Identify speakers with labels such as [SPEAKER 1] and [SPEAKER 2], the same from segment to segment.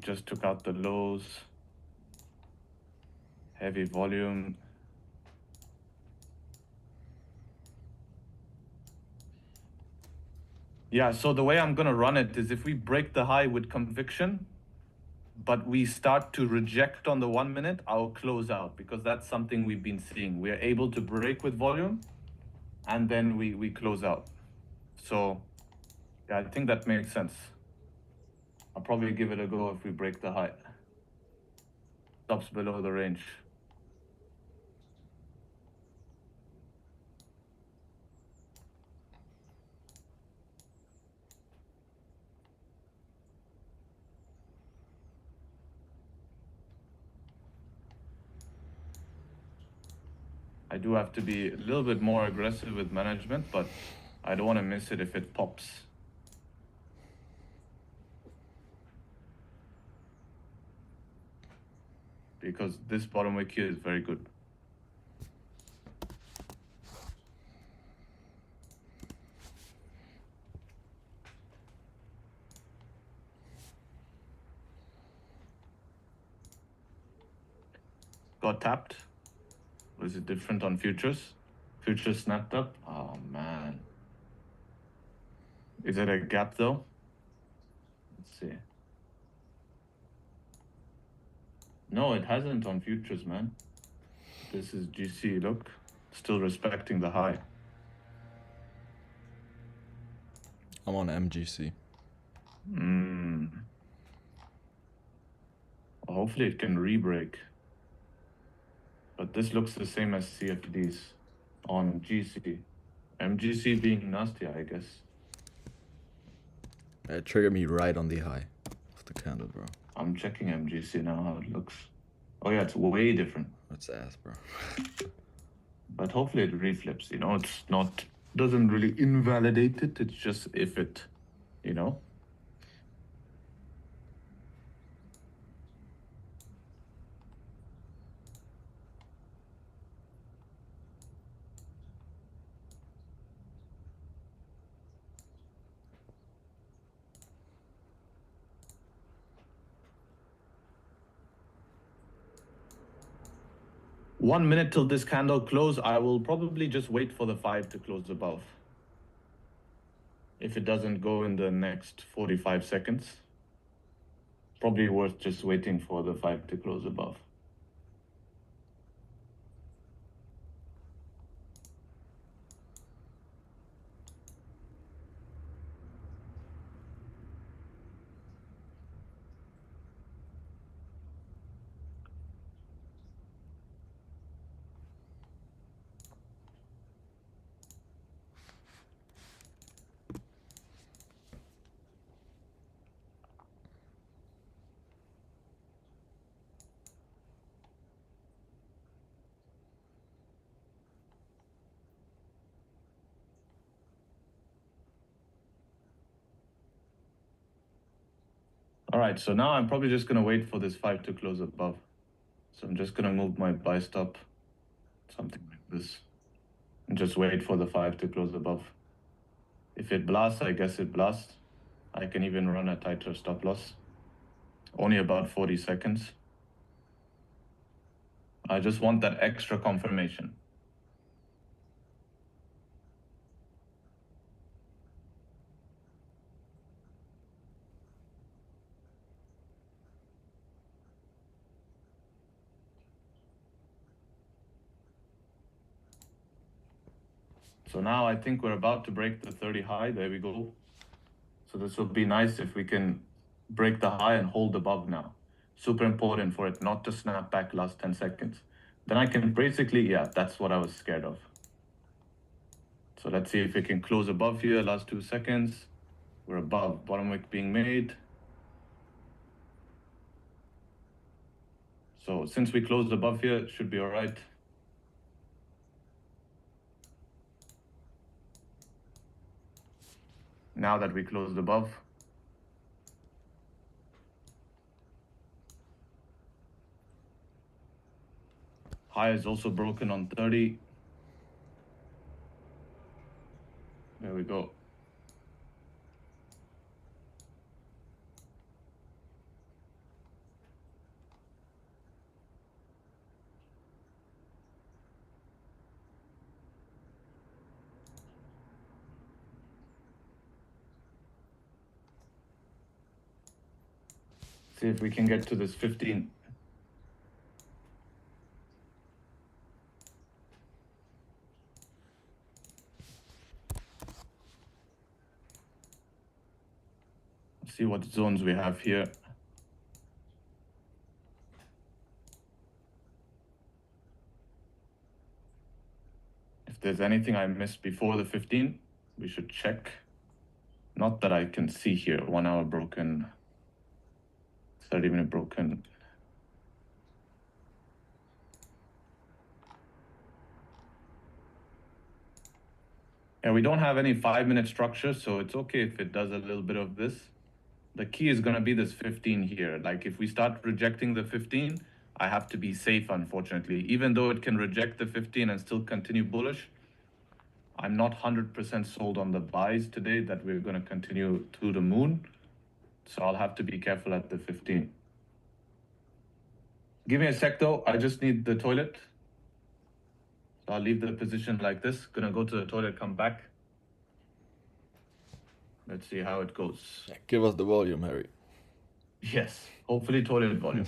[SPEAKER 1] just took out the lows. Heavy volume. Yeah, so the way I'm going to run it is if we break the high with conviction, but we start to reject on the 1 minute, I'll close out, because that's something we've been seeing. We're able to break with volume, and then we close out. So yeah, I think that makes sense. I'll probably give it a go if we break the high. Stops below the range. I do have to be a little bit more aggressive with management, but I don't want to miss it if it pops. Because this bottom wick here is very good. Got tapped. Was it different on futures? Futures snapped up. Oh man. Is it a gap though? Let's see. No, it hasn't on futures, man. This is GC, look. Still respecting the high.
[SPEAKER 2] I'm on MGC.
[SPEAKER 1] Well, hopefully it can re-break. But this looks the same as CFDs on GC. MGC being nasty, I guess.
[SPEAKER 2] It triggered me right on the high of the candle, bro.
[SPEAKER 1] I'm checking MGC now, how it looks. Oh yeah, it's way different.
[SPEAKER 2] That's ass, bro.
[SPEAKER 1] But hopefully it reflips, you know, it's not, doesn't really invalidate it, it's just if it, you know. One minute till this candle close, I will probably just wait for the 5 to close above. If it doesn't go in the next 45 seconds, probably worth just waiting for the 5 to close above. All right, so now I'm probably just gonna wait for this 5 to close above. So I'm just gonna move my buy stop, something like this, and just wait for the 5 to close above. If it blasts, I guess it blasts. I can even run a tighter stop loss. Only about 40 seconds. I just want that extra confirmation. So now I think we're about to break the 30 high. There we go. So this would be nice if we can break the high and hold above now. Super important for it not to snap back last 10 seconds. Then I can basically, yeah, that's what I was scared of. So let's see if we can close above here, last 2 seconds. We're above, bottom wick being made. So since we closed above here, it should be all right. Now that we closed above, high is also broken on 30. There we go. See if we can get to this 15. Let's see what zones we have here. If there's anything I missed before the 15, we should check. Not that I can see here. 1 hour broken, 30-minute broken. Yeah, we don't have any 5-minute structure, so it's okay if it does a little bit of this. The key is going to be this 15 here. Like if we start rejecting the 15, I have to be safe, unfortunately. Even though it can reject the 15 and still continue bullish, I'm not 100% sold on the buys today that we're going to continue to the moon. So I'll have to be careful at the 15. Give me a sec though. I just need the toilet. So I'll leave the position like this. Gonna go to the toilet, come back. Let's see how it goes.
[SPEAKER 2] Give us the volume, Harry.
[SPEAKER 1] Yes, hopefully toilet volume.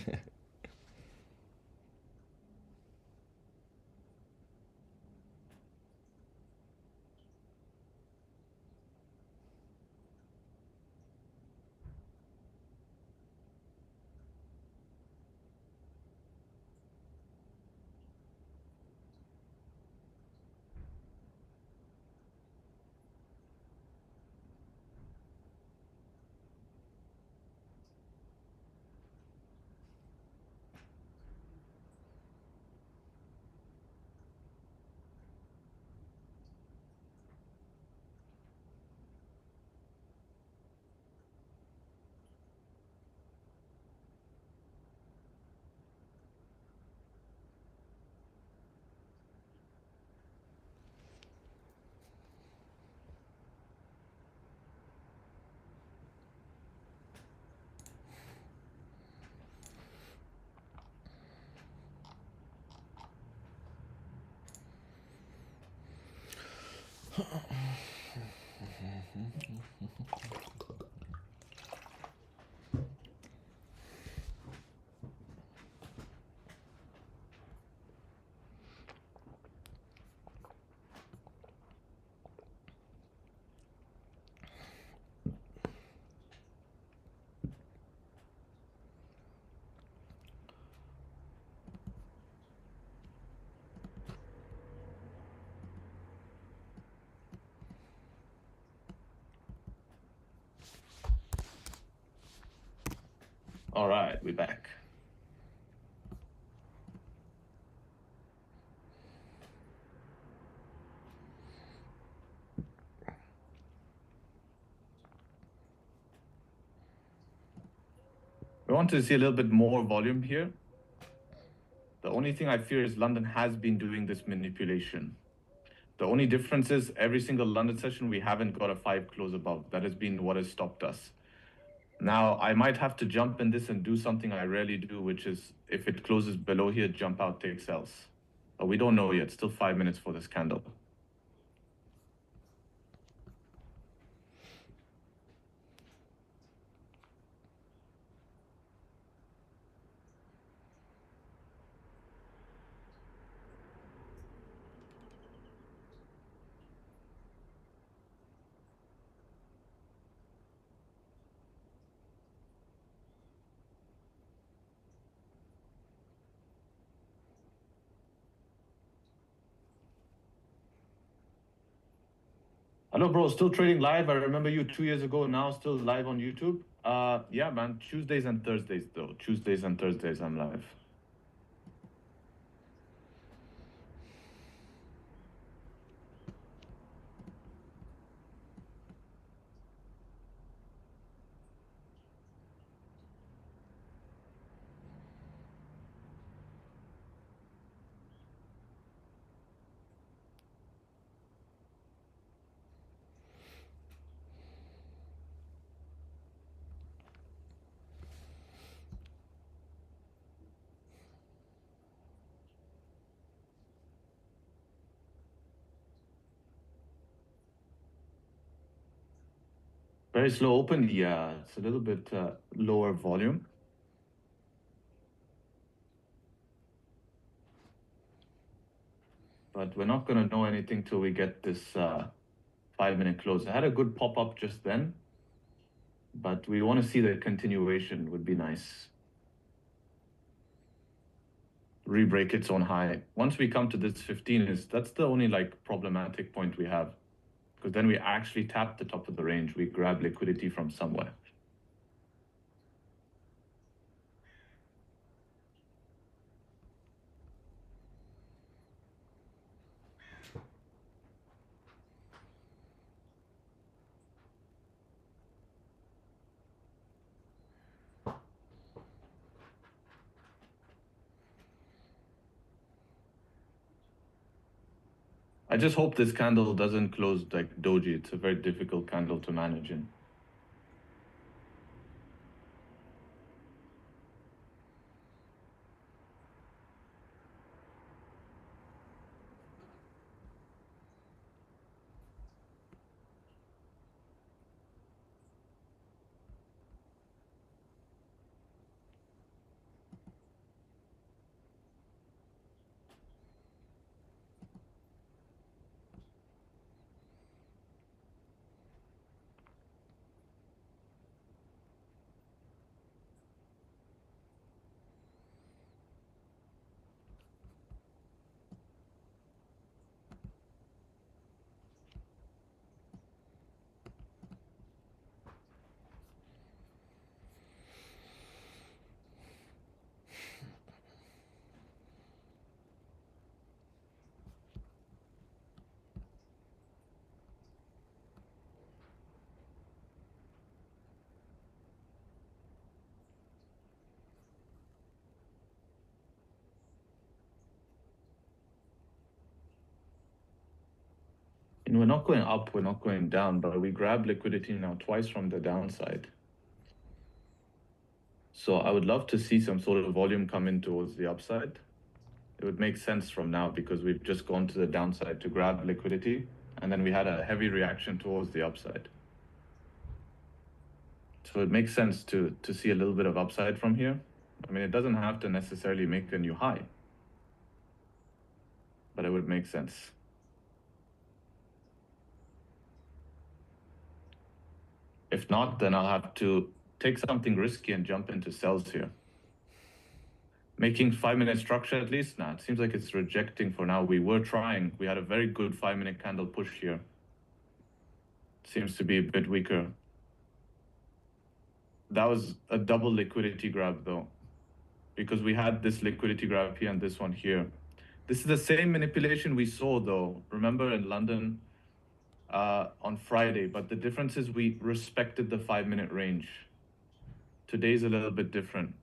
[SPEAKER 1] All right, we're back. We want to see a little bit more volume here. The only thing I fear is London has been doing this manipulation. The only difference is every single London session, we haven't got a 5 close above. That has been what has stopped us. Now, I might have to jump in this and do something I rarely do, which is if it closes below here, jump out, take sells. But we don't know yet. Still 5 minutes for this candle. Hello, bro. Still trading live. I remember you 2 years ago. Now still live on YouTube. Yeah, man. Tuesdays and Thursdays, though. Tuesdays and Thursdays, I'm live. Very slow open. Yeah, it's a little bit lower volume. but we're not gonna know anything till we get this 5-minute close. I had a good pop up just then, but we want to see the continuation. Would be nice. Re-break its own high. Once we come to this 15, that's the only like problematic point we have, because then we actually tap the top of the range. We grab liquidity from somewhere. I just hope this candle doesn't close like doji. It's a very difficult candle to manage in. And we're not going up, we're not going down, but we grab liquidity now twice from the downside. So I would love to see some sort of volume come in towards the upside. It would make sense from now because we've just gone to the downside to grab liquidity, and then we had a heavy reaction towards the upside. So it makes sense to see a little bit of upside from here. I mean, it doesn't have to necessarily make a new high, but it would make sense. If not, then I'll have to take something risky and jump into sells here. Making 5-minute structure at least? Nah, it seems like it's rejecting for now. We were trying. We had a very good 5-minute candle push here. Seems to be a bit weaker. That was a double liquidity grab though, because we had this liquidity grab here and this one here. This is the same manipulation we saw though, remember in London on Friday, but the difference is we respected the 5-minute range. Today's a little bit different.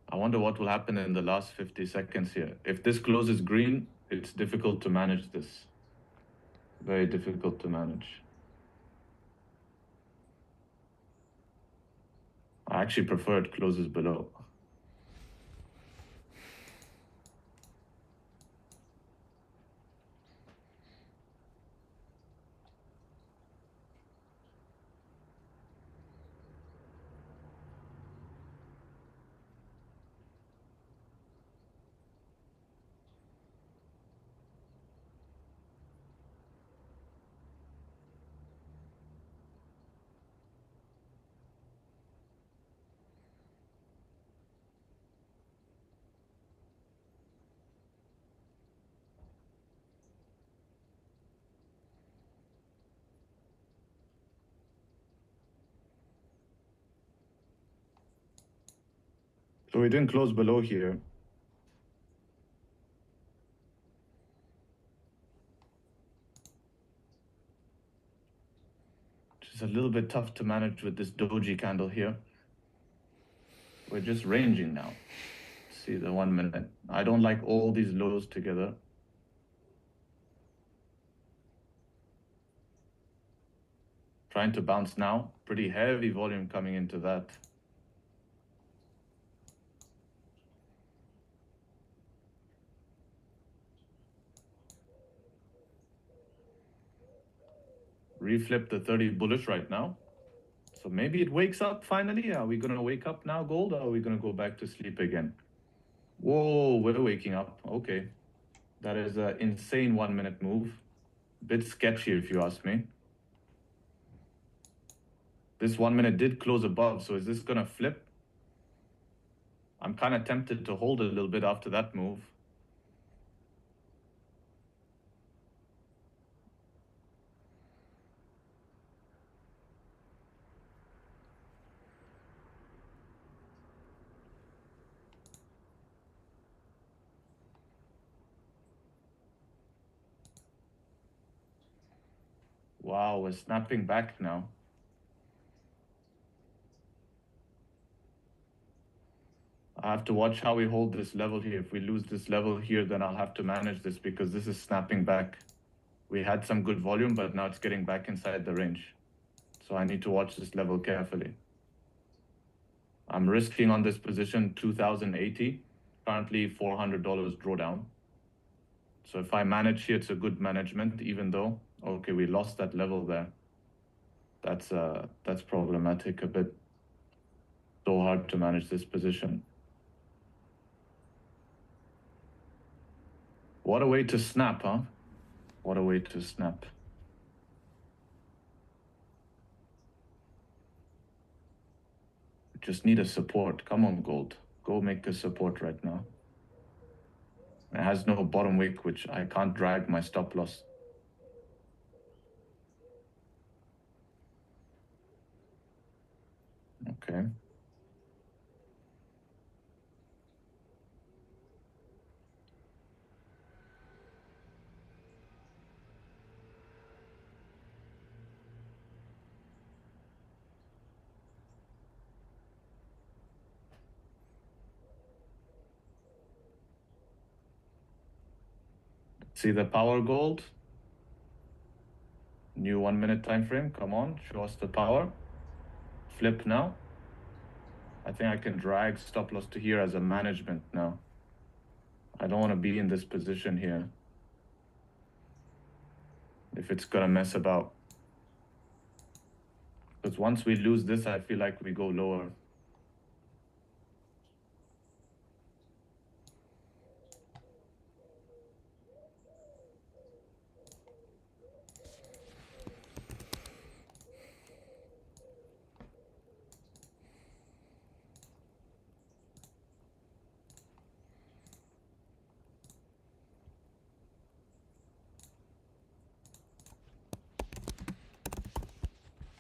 [SPEAKER 1] I wonder what will happen in the last 50 seconds here. If this closes green, it's difficult to manage this. Very difficult to manage. I actually prefer it closes below. So we didn't close below here. Which is a little bit tough to manage with this doji candle here. We're just ranging now. See the 1 minute. I don't like all these lows together. Trying to bounce now. Pretty heavy volume coming into that. Reflip the 30 bullish right now. So maybe it wakes up finally. Are we going to wake up now, gold, or are we going to go back to sleep again? Whoa, we're waking up. Okay. That is an insane 1 minute move. Bit sketchy if you ask me. This 1 minute did close above, so is this gonna flip? I'm kind of tempted to hold a little bit after that move. Wow, we're snapping back now. I have to watch how we hold this level here. If we lose this level here, then I'll have to manage this because this is snapping back. We had some good volume, but now it's getting back inside the range. So I need to watch this level carefully. I'm risking on this position 2080, currently $400 drawdown. So if I manage here, it's a good management, even though, okay, we lost that level there. That's problematic a bit. So hard to manage this position. What a way to snap, huh? What a way to snap. Just need a support. Come on, gold. Go make a support right now. It has no bottom wick, which I can't drag my stop loss. Okay. See the power gold? New 1 minute time frame. Come on, show us the power. Flip now. I think I can drag stop loss to here as a management now. I don't want to be in this position here if it's gonna mess about. Because once we lose this, I feel like we go lower.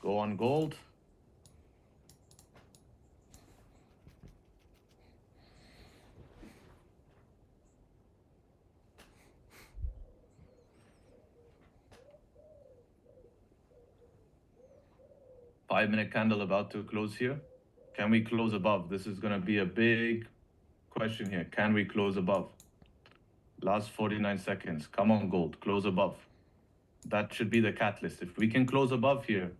[SPEAKER 1] Go on gold. Five-minute candle about to close here. Can we close above? This is gonna be a big question here. Can we close above? Last 49 seconds. Come on, gold. Close above. That should be the catalyst. If we can close above here,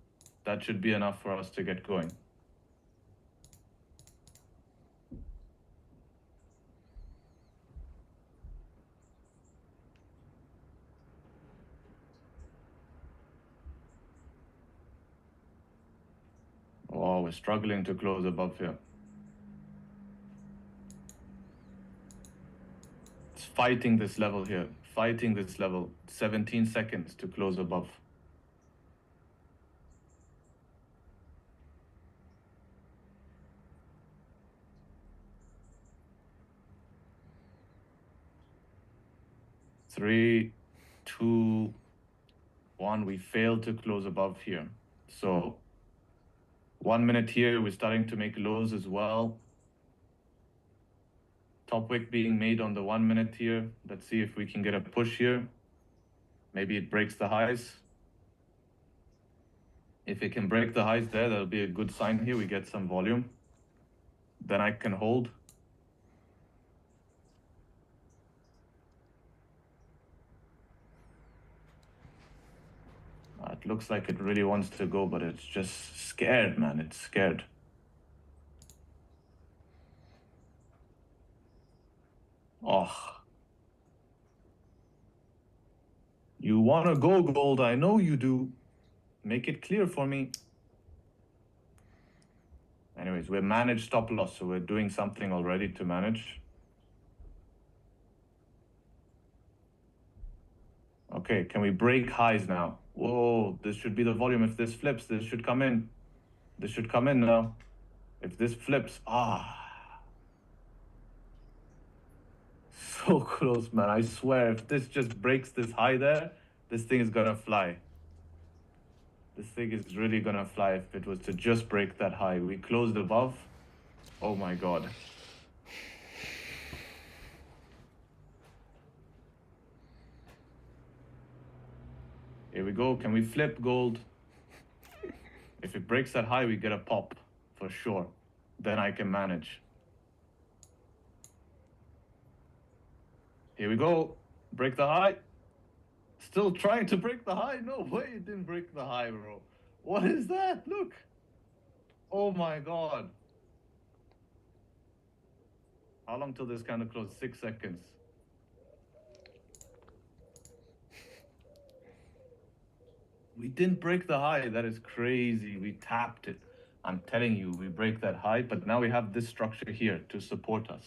[SPEAKER 1] that should be enough for us to get going. Oh, we're struggling to close above here. It's fighting this level here. Fighting this level. 17 seconds to close above. Three, two, one. We failed to close above here. So 1 minute here, we're starting to make lows as well. Top wick being made on the 1 minute here. Let's see if we can get a push here. Maybe it breaks the highs. If it can break the highs there, that'll be a good sign here. We get some volume. Then I can hold. It looks like it really wants to go, but it's just scared, man. It's scared. Oh. You want to go gold. I know you do. Make it clear for me. Anyways, we managed stop loss, so we're doing something already to manage. Okay, can we break highs now? Whoa, this should be the volume. If this flips, this should come in. This should come in now. If this flips, so close, man. I swear, if this just breaks this high there, this thing is gonna fly. This thing is really gonna fly if it was to just break that high. We closed above. Oh my god. Here we go. Can we flip gold? If it breaks that high, we get a pop for sure. Then I can manage. Here we go. Break the high. Still trying to break the high. No way it didn't break the high, bro. What is that? Look. Oh my god. How long till this candle close? 6 seconds. We didn't break the high. That is crazy. We tapped it. I'm telling you, we break that high, but now we have this structure here to support us.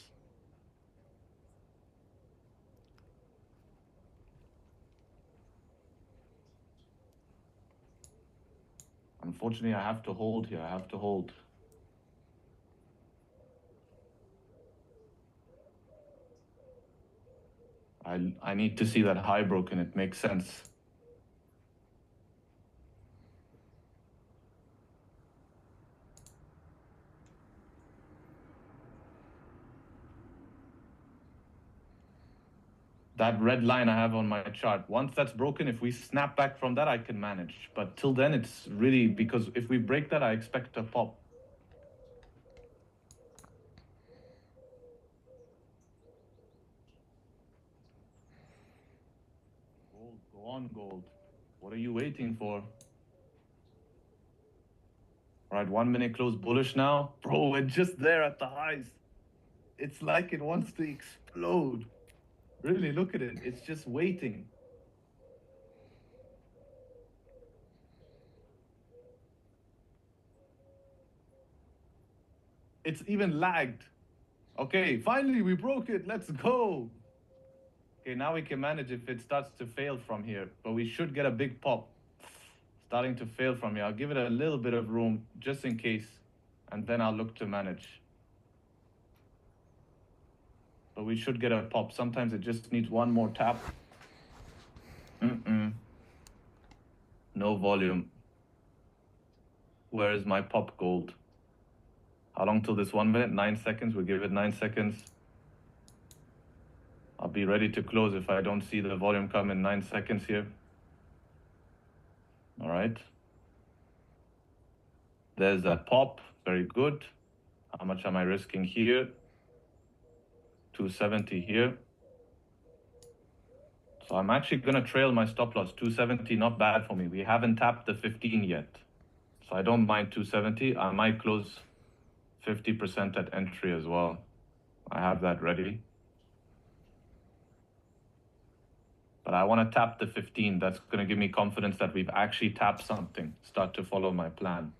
[SPEAKER 1] Unfortunately, I have to hold here. I have to hold. I need to see that high broken. It makes sense. That red line I have on my chart, once that's broken, if we snap back from that, I can manage. But till then, it's really, because if we break that, I expect a pop. Gold, go on, gold. What are you waiting for? All right, 1 minute close bullish now. Bro, we're just there at the highs. It's like it wants to explode. Really, look at it. It's just waiting. It's even lagged. Okay, finally we broke it. Let's go. Okay, now we can manage if it starts to fail from here, but we should get a big pop. Starting to fail from here. I'll give it a little bit of room just in case, and then I'll look to manage. But we should get a pop. Sometimes it just needs one more tap. No volume. Where is my pop gold? How long till this 1 minute? 9 seconds. We'll give it 9 seconds. I'll be ready to close if I don't see the volume come in 9 seconds here. All right. There's that pop. Very good. How much am I risking here? 270 here. So I'm actually going to trail my stop loss. 270, not bad for me. We haven't tapped the 15 yet. So I don't mind 270. I might close 50% at entry as well. I have that ready. But I want to tap the 15. That's going to give me confidence that we've actually tapped something. Start to follow my plan.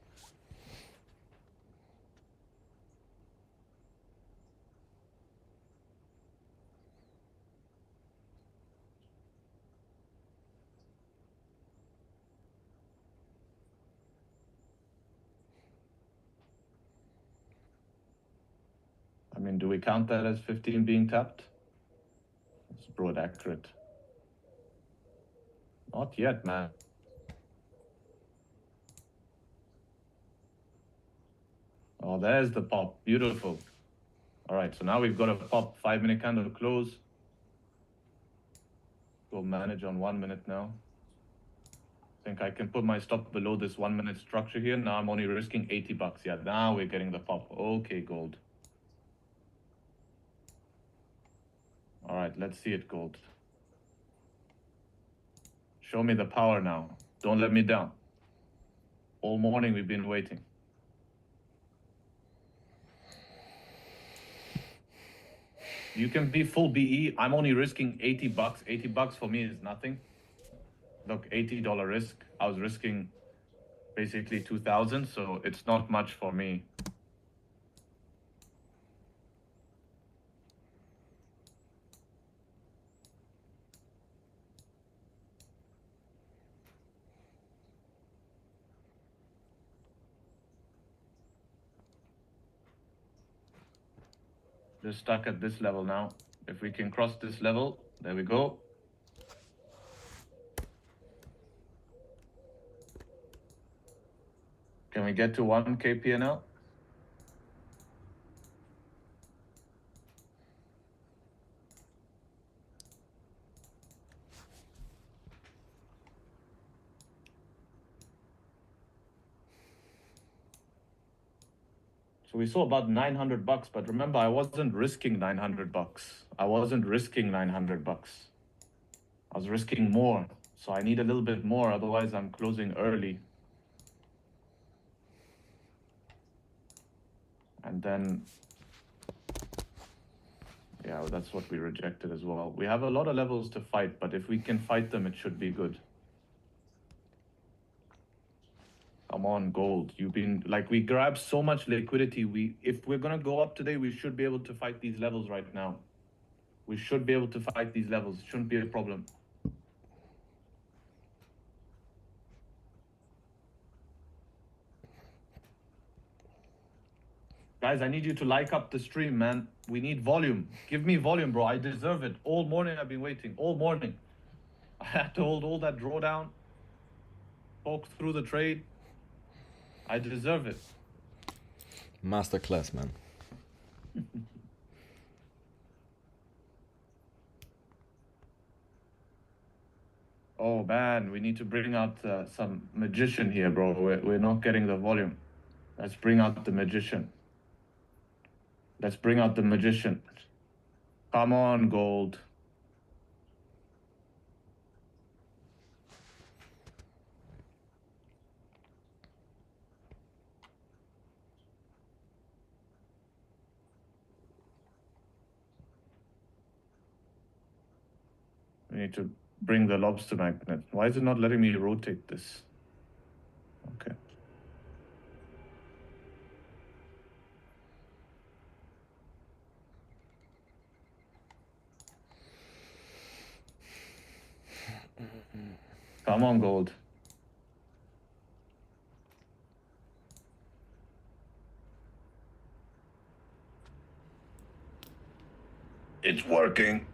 [SPEAKER 1] I mean, do we count that as 15 being tapped? It's broad accurate. Not yet, man. Oh, there's the pop. Beautiful. All right, so now we've got a pop 5 minute candle close. Go manage on 1 minute now. I think I can put my stop below this 1 minute structure here. Now I'm only risking 80 bucks. Yeah, now we're getting the pop. Okay, gold. All right, let's see it, gold. Show me the power now. Don't let me down. All morning we've been waiting. You can be full BE. I'm only risking 80 bucks. 80 bucks for me is nothing. Look, $80 risk. I was risking basically 2,000, so it's not much for me. Just stuck at this level now. If we can cross this level, there we go. Can we get to 1K PNL? So we saw about 900 bucks, but remember, I wasn't risking 900 bucks. I wasn't risking 900 bucks. I was risking more. So I need a little bit more, otherwise I'm closing early. And then, yeah, that's what we rejected as well. We have a lot of levels to fight, but if we can fight them, it should be good. Come on, gold. You've been like, we grabbed so much liquidity. If we're gonna go up today, we should be able to fight these levels right now. We should be able to fight these levels. It shouldn't be a problem. Guys, I need you to like up the stream, man. We need volume. Give me volume, bro. I deserve it. All morning I've been waiting. All morning. I had to hold all that drawdown. Poke through the trade. I deserve it.
[SPEAKER 2] Masterclass, man.
[SPEAKER 1] Oh man, we need to bring out some magician here, bro. We're not getting the volume. Let's bring out the magician. Let's bring out the magician. Come on, gold. We need to bring the lobster magnet. Why is it not letting me rotate this? Okay. Come on, gold. It's working.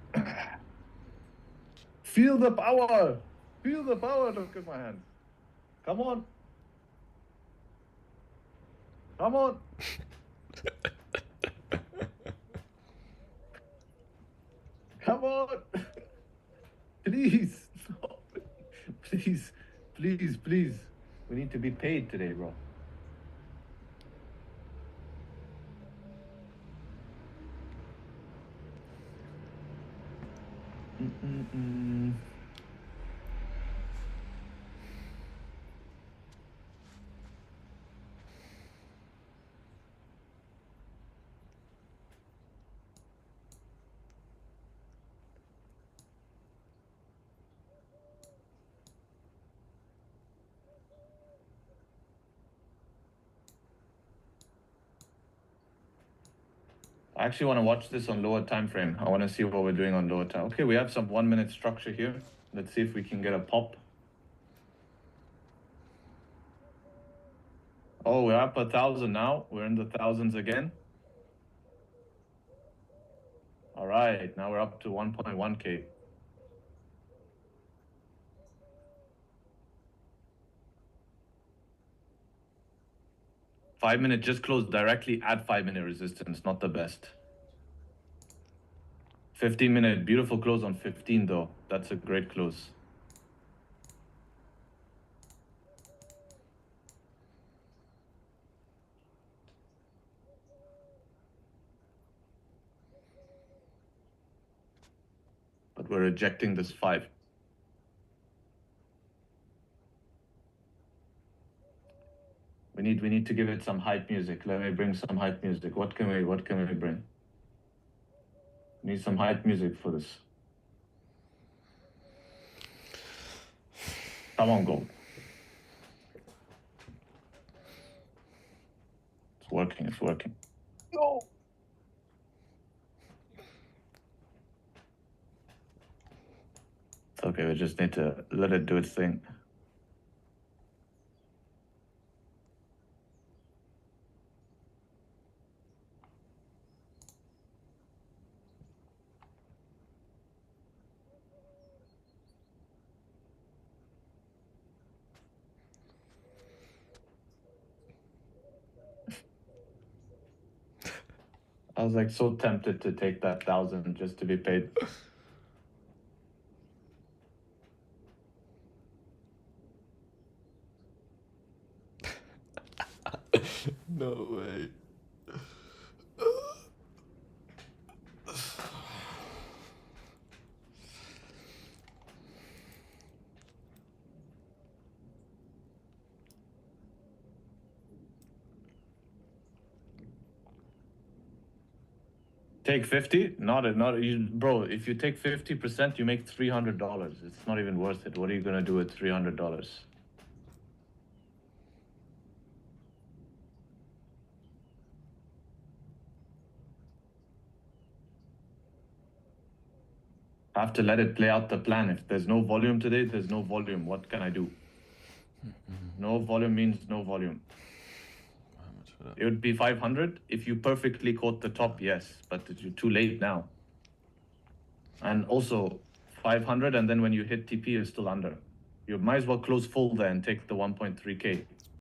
[SPEAKER 1] Feel the power. Feel the power. Look at my hands. Come on. Come on. Come on. Please. No. Please. Please, please. We need to be paid today, bro. I actually want to watch this on lower time frame. I want to see what we're doing on lower time. Okay, we have some 1 minute structure here. Let's see if we can get a pop. Oh, we're up 1,000 now. We're in the thousands again. All right, now we're up to 1.1K. Five-minute just closed directly at 5-minute resistance, not the best. 15-minute, beautiful close on 15 though. That's a great close. But we're rejecting this 5. We need to give it some hype music. Let me bring some hype music. What can we bring? Need some hype music for this. Come on, gold. It's working, it's working. No. It's okay, we just need to let it do its thing. I was like so tempted to take that 1,000 just to be paid.
[SPEAKER 2] No way.
[SPEAKER 1] Take 50? Not you, bro. If you take 50%, you make $300. It's not even worth it. What are you gonna do with $300? I have to let it play out the plan. If there's no volume today, there's no volume. What can I do? No volume means no volume.
[SPEAKER 2] How much for that?
[SPEAKER 1] It would be 500 if you perfectly caught the top, yes, but you're too late now. And also 500, and then when you hit TP, you're still under. You might as well close full there and take the 1.3K.